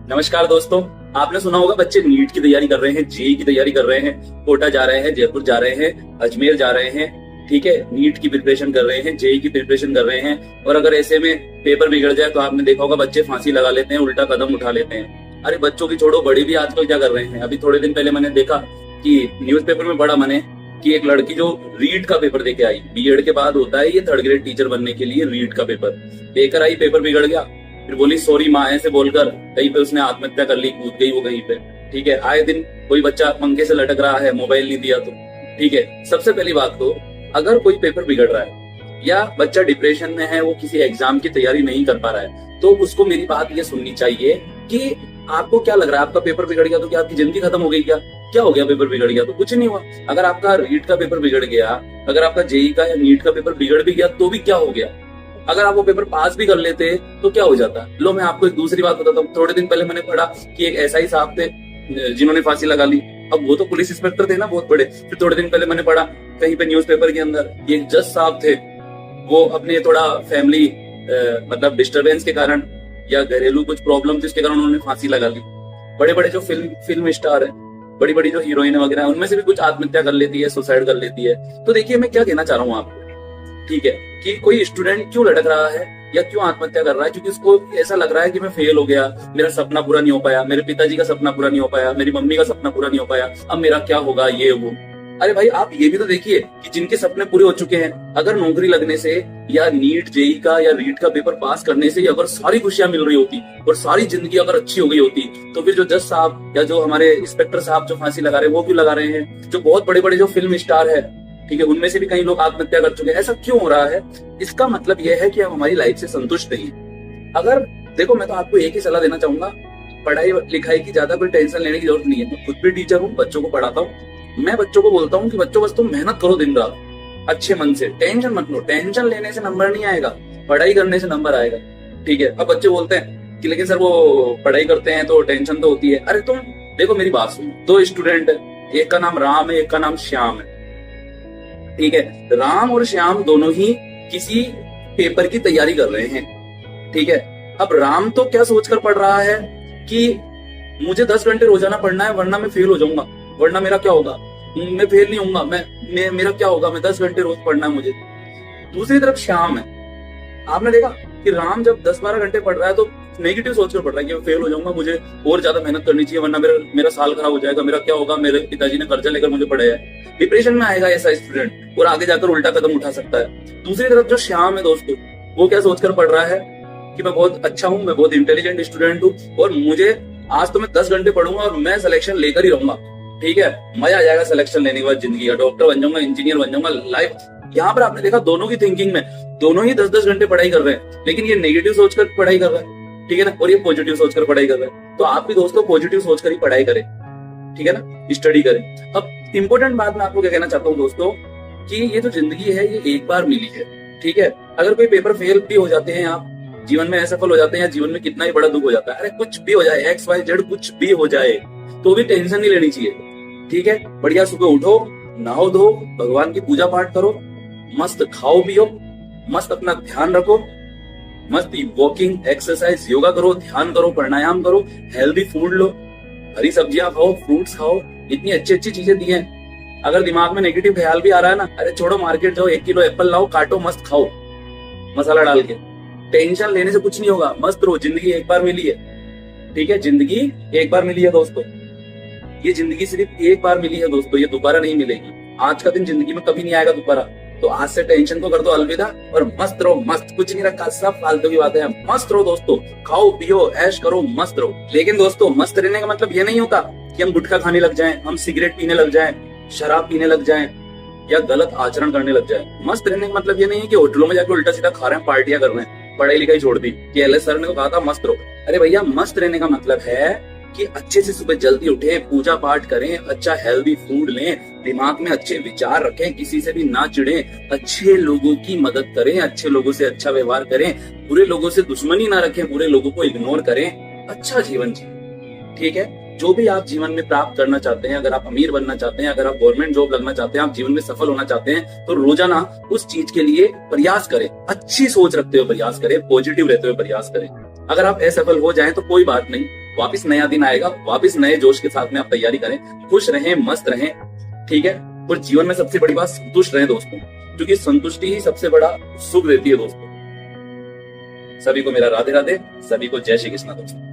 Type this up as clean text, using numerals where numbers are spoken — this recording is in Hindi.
नमस्कार दोस्तों। आपने सुना होगा बच्चे नीट की तैयारी कर रहे हैं, जेई की तैयारी कर रहे हैं, कोटा जा रहे हैं, जयपुर जा रहे हैं, अजमेर जा रहे हैं। ठीक है, नीट की प्रिपरेशन कर रहे हैं, जेई की प्रिपरेशन कर रहे हैं। और अगर ऐसे में पेपर बिगड़ जाए तो आपने देखा होगा बच्चे फांसी लगा लेते हैं, उल्टा कदम उठा लेते हैं। अरे बच्चों की छोड़ो, बड़े भी आजकल क्या कर रहे हैं। अभी थोड़े दिन पहले मैंने देखा कि न्यूज़पेपर में पढ़ा मैंने कि एक लड़की जो रीट का पेपर देके आई, बीएड के बाद होता है ये थर्ड ग्रेड टीचर बनने के लिए रीट का पेपर देकर आई, पेपर बिगड़ गया, फिर बोली सॉरी माँ ऐसे बोलकर कहीं पे उसने आत्महत्या कर ली, कूद गई वो कहीं पे। ठीक है, आए दिन कोई बच्चा पंखे से लटक रहा है, मोबाइल नहीं दिया तो। ठीक है, सबसे पहली बात तो अगर कोई पेपर बिगड़ रहा है या बच्चा डिप्रेशन में है, वो किसी एग्जाम की तैयारी नहीं कर पा रहा है, तो उसको मेरी बात ये सुननी चाहिए कि आपको क्या लग रहा है आपका पेपर बिगड़ गया तो क्या आपकी जिंदगी खत्म हो गई? क्या हो गया? पेपर बिगड़ गया तो कुछ नहीं हुआ। अगर आपका रीट का पेपर बिगड़ गया, अगर आपका जेई का या नीट का पेपर बिगड़ भी गया तो भी क्या हो गया? अगर आप वो पेपर पास भी कर लेते तो क्या हो जाता? लो मैं आपको एक दूसरी बात बताता हूँ। थोड़े दिन पहले मैंने पढ़ा कि एक एसआई साहब थे जिन्होंने फांसी लगा ली। अब वो तो पुलिस इंस्पेक्टर थे ना, बहुत बड़े। फिर थोड़े दिन पहले मैंने पढ़ा कहीं पे न्यूज़पेपर के अंदर एक जज साहब थे, वो अपने थोड़ा फैमिली मतलब डिस्टरबेंस के कारण या घरेलू कुछ प्रॉब्लम थी उसके कारण उन्होंने फांसी लगा ली। बड़े बड़े जो फिल्म स्टार है, बड़ी बड़ी जो हीरोइन वगैरह है, उनमें से भी कुछ आत्महत्या कर लेती है, सुसाइड कर लेती है। तो देखिए मैं क्या कहना चाह रहा हूँ आपको, ठीक है, कि कोई स्टूडेंट क्यों लटक रहा है या क्यों आत्महत्या कर रहा है? क्योंकि उसको ऐसा लग रहा है कि मैं फेल हो गया, मेरा सपना पूरा नहीं हो पाया, मेरे पिताजी का सपना पूरा नहीं हो पाया, मेरी मम्मी का सपना पूरा नहीं हो पाया, अब मेरा क्या होगा, ये वो। अरे भाई आप ये भी तो देखिए कि जिनके सपने पूरे हो चुके हैं, अगर नौकरी लगने से या नीट जेई का या रीट का पेपर पास करने से अगर सारी खुशियां मिल रही होती और सारी जिंदगी अगर अच्छी हो गई होती, तो फिर जो जज साहब या जो हमारे इंस्पेक्टर साहब जो फांसी लगा रहे हैं वो क्यों लगा रहे हैं? जो बहुत बड़े बड़े जो फिल्म स्टार है, ठीक है, उनमें से भी कई लोग आत्महत्या कर चुके हैं। ऐसा क्यों हो रहा है? इसका मतलब यह है कि हम हमारी लाइफ से संतुष्ट नहीं। अगर देखो मैं तो आपको एक ही सलाह देना चाहूंगा, पढ़ाई लिखाई की ज्यादा कोई टेंशन लेने की जरूरत नहीं है। मैं खुद भी टीचर हूँ, बच्चों को पढ़ाता हूँ। मैं बच्चों को बोलता हूँ कि बच्चों बस तुम मेहनत करो दिन रात, अच्छे मन से, टेंशन मत लो। टेंशन लेने से नंबर नहीं आएगा, पढ़ाई करने से नंबर आएगा। ठीक है, अब बच्चे बोलते हैं कि लेकिन सर वो पढ़ाई करते हैं तो टेंशन तो होती है। अरे तुम देखो मेरी बात सुनो, दो स्टूडेंट है, एक का नाम राम है, एक का नाम श्याम है। ठीक है, राम और श्याम दोनों ही किसी पेपर की तैयारी कर रहे हैं। ठीक है, अब राम तो क्या सोचकर पढ़ रहा है कि मुझे 10 घंटे रोजाना पढ़ना है वरना मैं फेल हो जाऊंगा, वरना मेरा क्या होगा, मैं फेल नहीं होऊंगा, मेरा क्या होगा, मैं 10 घंटे रोज पढ़ना है मुझे। दूसरी तरफ श्याम है, आपने देखा कि राम जब 10-12 घंटे पढ़ रहा है तो नेगेटिव सोचकर पढ़ रहा है कि मैं फेल हो जाऊंगा, मुझे और ज्यादा मेहनत करनी चाहिए वरना मेरा साल खराब हो जाएगा, मेरा क्या होगा, मेरे पिताजी ने कर्जा लेकर मुझे पढ़ाया है। डिप्रेशन में आएगा ऐसा स्टूडेंट और आगे जाकर उल्टा कदम उठा सकता है। दूसरी तरफ जो श्याम है दोस्तों, वो क्या सोचकर पढ़ रहा है कि मैं बहुत अच्छा हूँ, मैं बहुत इंटेलिजेंट स्टूडेंट हूँ और मुझे आज तो मैं 10 घंटे पढ़ूंगा और मैं सिलेक्शन लेकर ही रहूंगा। ठीक है, मजा आ जाएगा सिलेक्शन लेने के बाद जिंदगी का, डॉक्टर बन जाऊंगा, इंजीनियर बन जाऊंगा, लाइफ। यहाँ पर आपने देखा दोनों की थिंकिंग में दोनों ही 10-10 घंटे पढ़ाई कर रहे हैं, लेकिन ये नेगेटिव सोचकर पढ़ाई कर रहा है, ठीक है ना, और ये पॉजिटिव सोचकर पढ़ाई कर रहा है। तो आप भी दोस्तों पॉजिटिव सोचकर ही पढ़ाई करें, ठीक है ना, स्टडी करें। अब इंपॉर्टेंट बात मैं आपको क्या कहना चाहता हूँ दोस्तों, कि ये जो जिंदगी है ये एक बार मिली है। ठीक है, अगर कोई पेपर फेल भी हो जाते हैं, आप जीवन में असफल हो जाते हैं, जीवन में कितना ही बड़ा दुख हो जाता है, अरे कुछ भी हो जाए, XYZ कुछ भी हो जाए, तो भी टेंशन नहीं लेनी चाहिए। ठीक है, बढ़िया सुबह उठो, नहाओ धो, भगवान की पूजा पाठ करो, मस्त खाओ पियो, मस्त अपना ध्यान रखो, मस्त वॉकिंग, एक्सरसाइज, योगा करो, ध्यान करो, प्राणायाम करो, हेल्दी फूड लो, हरी सब्जियां खाओ, फ्रूट्स खाओ, इतनी अच्छी अच्छी चीजें दी हैं। अगर दिमाग में नेगेटिव ख्याल भी आ रहा है ना, अरे छोड़ो, मार्केट जाओ, 1 किलो एप्पल लाओ, काटो, मस्त खाओ मसाला डाल के। टेंशन लेने से कुछ नहीं होगा, मस्त रहो, जिंदगी एक बार मिली है। ठीक है, जिंदगी एक बार मिली है दोस्तों, ये जिंदगी सिर्फ एक बार मिली है दोस्तों, ये दोबारा नहीं मिलेगी। आज का दिन जिंदगी में कभी नहीं आएगा दोबारा, तो आज से टेंशन को कर दो अलविदा और मस्त रहो, मस्त, कुछ नहीं रखा, सब फालतू की बातें हैं। मस्त रहो दोस्तों, खाओ पियो, ऐश करो, मस्त रहो। लेकिन दोस्तों मस्त रहने का मतलब ये नहीं होता कि हम गुटखा खाने लग जाएं, हम सिगरेट पीने लग जाएं, शराब पीने लग जाएं या गलत आचरण करने लग जाएं। मस्त रहने का मतलब ये नहीं है कि होटलों में जाकर उल्टा सीधा खा रहे हैं, पार्टियां कर रहे हैं, पढ़ाई लिखाई छोड़ दी कि LS सर ने कहा था मस्त रहो। अरे भैया, मस्त रहने का मतलब है कि अच्छे से सुबह जल्दी उठे, पूजा पाठ करें, अच्छा हेल्दी फूड लें, दिमाग में अच्छे विचार रखें, किसी से भी ना चिढ़े, अच्छे लोगों की मदद करें, अच्छे लोगों से अच्छा व्यवहार करें, बुरे लोगों से दुश्मनी ना रखें, बुरे लोगों को इग्नोर करें, अच्छा जीवन जिए। ठीक है, जो भी आप जीवन में प्राप्त करना चाहते हैं, अगर आप अमीर बनना चाहते हैं, अगर आप गवर्नमेंट जॉब लगना चाहते हैं, आप जीवन में सफल होना चाहते हैं, तो रोजाना उस चीज के लिए प्रयास करें, अच्छी सोच रखते हुए प्रयास करें, पॉजिटिव रहते हुए प्रयास करें। अगर आप असफल हो जाएं तो कोई बात नहीं, वापस नया दिन आएगा, वापस नए जोश के साथ में आप तैयारी करें, खुश रहें, मस्त रहें, ठीक है। और जीवन में सबसे बड़ी बात संतुष्ट रहें दोस्तों, क्योंकि संतुष्टि ही सबसे बड़ा सुख देती है दोस्तों। सभी को मेरा राधे राधे, सभी को जय श्री कृष्ण दोस्तों।